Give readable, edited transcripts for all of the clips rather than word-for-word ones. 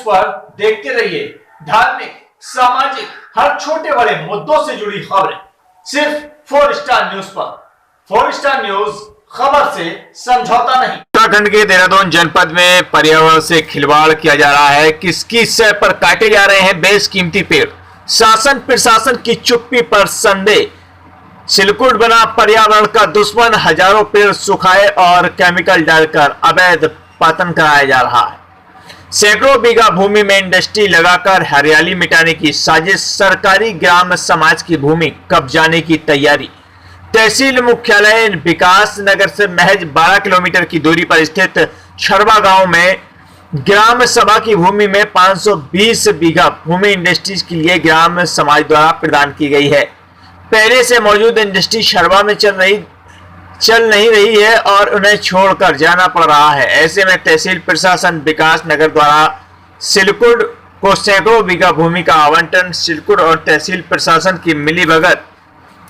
पर देखते रहिए धार्मिक, सामाजिक, हर छोटे बड़े मुद्दों से जुड़ी खबरें सिर्फ 4 स्टार न्यूज पर। 4 स्टार न्यूज, खबर से समझौता नहीं। उत्तराखंड के देहरादून जनपद में पर्यावरण से खिलवाड़ किया जा रहा है। किसकी सह पर काटे जा रहे हैं बेशकीमती पेड़। शासन प्रशासन की चुप्पी पर संदेह। सिलकुट बना पर्यावरण का दुश्मन। हजारों पेड़ सुखाए और केमिकल डालकर अवैध पतन कराया जा रहा है। सैकड़ों बीघा भूमि में इंडस्ट्री लगाकर हरियाली मिटाने की साजिश। सरकारी ग्राम समाज की भूमि कब्जाने की तैयारी। तहसील मुख्यालय विकास नगर से महज 12 किलोमीटर की दूरी पर स्थित छरवा गांव में ग्राम सभा की भूमि में 520 बीघा भूमि इंडस्ट्रीज के लिए ग्राम समाज द्वारा प्रदान की गई है। पहले से मौजूद इंडस्ट्री छरवा में चल नहीं रही है और उन्हें छोड़कर जाना पड़ रहा है। ऐसे में तहसील प्रशासन विकास नगर द्वारा सिलकुट को सैकड़ों बीघा भूमि का आवंटन सिलकुट और तहसील प्रशासन की मिलीभगत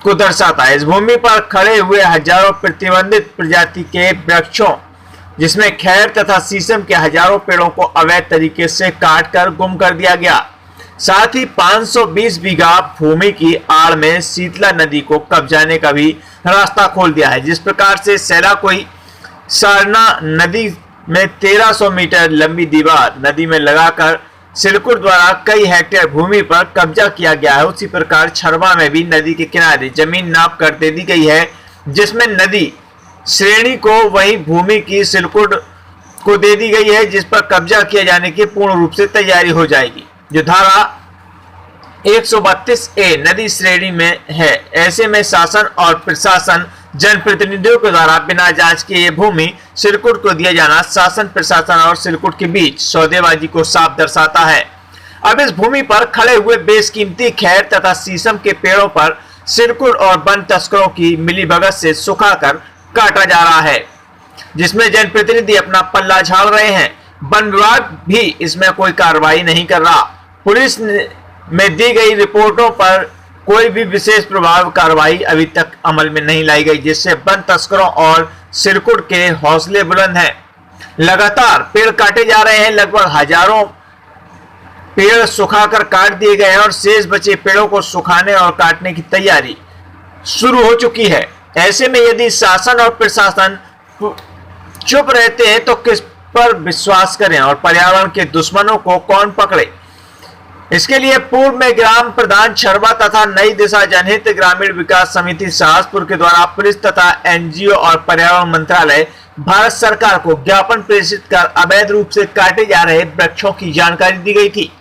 को दर्शाता है। इस भूमि पर खड़े हुए हजारों प्रतिबंधित प्रजाति के वृक्षों, जिसमें खैर तथा शीशम के हजारों पेड़ों को अवैध तरीके से काटकर गुम कर दिया गया। साथ ही 520 बीघा भूमि की आड़ में शीतला नदी को कब्जाने का भी रास्ता खोल दिया है। जिस प्रकार से सैला कोई सारना नदी में 1300 मीटर लंबी दीवार नदी में लगाकर सिलकुट द्वारा कई हेक्टेयर भूमि पर कब्जा किया गया है, उसी प्रकार छरवा में भी नदी के किनारे जमीन नाप कर दे दी गई है, जिसमें नदी श्रेणी को वही भूमि की सिलकुट को दे दी गई है, जिस पर कब्जा किए जाने की पूर्ण रूप से तैयारी हो जाएगी, जो धारा 132A नदी श्रेणी में है। ऐसे में शासन और प्रशासन जनप्रतिनिधियों के द्वारा बिना जांच के ये भूमि सिलकुट को दिया जाना शासन प्रशासन और सिलकुट के बीच सौदेबाजी को साफ दर्शाता है। अब इस भूमि पर खड़े हुए बेशकीमती खैर तथा शीशम के पेड़ों पर सिलकुट और वन तस्करों की मिलीभगत से सुखाकर काटा जा रहा है, जिसमें जनप्रतिनिधि अपना पल्ला झाड़ रहे हैं। वन विभाग भी इसमें कोई कार्रवाई नहीं कर रहा। पुलिस में दी गई रिपोर्टों पर कोई भी विशेष प्रभाव कार्रवाई अभी तक अमल में नहीं लाई गई, जिससे वन तस्करों और सिलकुट के हौसले बुलंद हैं। लगातार पेड़ काटे जा रहे हैं। लगभग हजारों पेड़ सुखाकर काट दिए गए हैं और शेष बचे पेड़ों को सुखाने और काटने की तैयारी शुरू हो चुकी है। ऐसे में यदि शासन और प्रशासन चुप रहते हैं तो किस पर विश्वास करें और पर्यावरण के दुश्मनों को कौन पकड़े। इसके लिए पूर्व में ग्राम प्रधान छरवा तथा नई दिशा जनहित ग्रामीण विकास समिति शाहजपुर के द्वारा पुलिस तथा एनजीओ और पर्यावरण मंत्रालय भारत सरकार को ज्ञापन प्रेषित कर अवैध रूप से काटे जा रहे वृक्षों की जानकारी दी गई थी,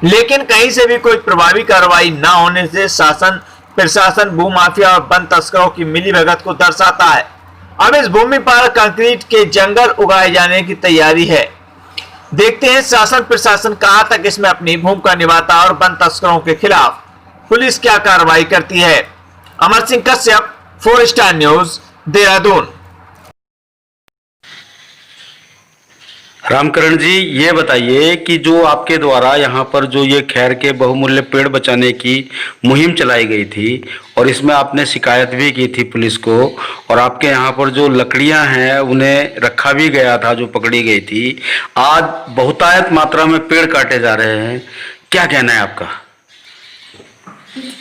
लेकिन कहीं से भी कोई प्रभावी कार्रवाई न होने से शासन प्रशासन भूमाफिया और वन तस्करों की मिलीभगत को दर्शाता है। अब इस भूमि पर कंक्रीट के जंगल उगाए जाने की तैयारी है। देखते हैं शासन प्रशासन कहां तक इसमें अपनी भूमिका निभाता और वन तस्करों के खिलाफ पुलिस क्या कार्रवाई करती है। Amar Singh Kashyap, 4 star news, Dehradun. रामकरण जी, ये बताइए कि जो आपके द्वारा यहाँ पर जो ये खैर के बहुमूल्य पेड़ बचाने की मुहिम चलाई गई थी और इसमें आपने शिकायत भी की थी पुलिस को, और आपके यहाँ पर जो लकड़ियाँ हैं उन्हें रखा भी गया था जो पकड़ी गई थी, आज बहुतायत मात्रा में पेड़ काटे जा रहे हैं, क्या कहना है आपका?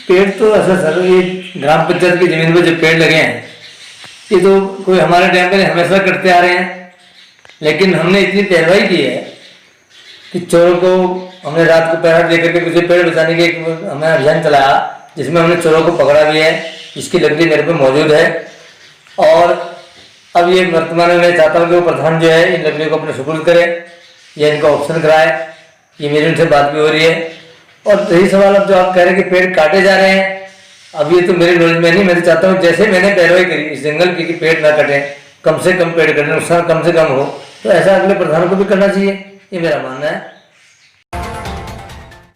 पेड़ तो ऐसा सर, ये ग्राम पंचायत की जमीन पर जो पेड़ लगे हैं ये तो कोई हमारे टाइम पर हमेशा करते आ रहे हैं, लेकिन हमने इतनी पैरवाई की है कि चोरों को हमने रात को पहरा देकर के किसी पेड़ बचाने के हमने अभियान चलाया, जिसमें हमने चोरों को पकड़ा भी है। इसकी लकड़ी मेरे पे मौजूद है और अब ये वर्तमान में मैं चाहता हूँ कि वो प्रधान जो है इन लकड़ियों को अपने सुपुर्द करे या इनका ऑप्शन कराए। ये मेरी उनसे बात भी हो रही है। और यही सवाल अब जो आप कह रहे हैं कि पेड़ काटे जा रहे हैं, अब ये तो मेरे नॉलेज में नहीं। मैं तो चाहता हूँ जैसे मैंने पैरवाई करी इस जंगल की कि पेड़ ना कटे, कम से कम पेड़ कटे, नुकसान कम से कम हो, तो ऐसा अगले प्रधान को भी करना चाहिए, ये मेरा मानना है।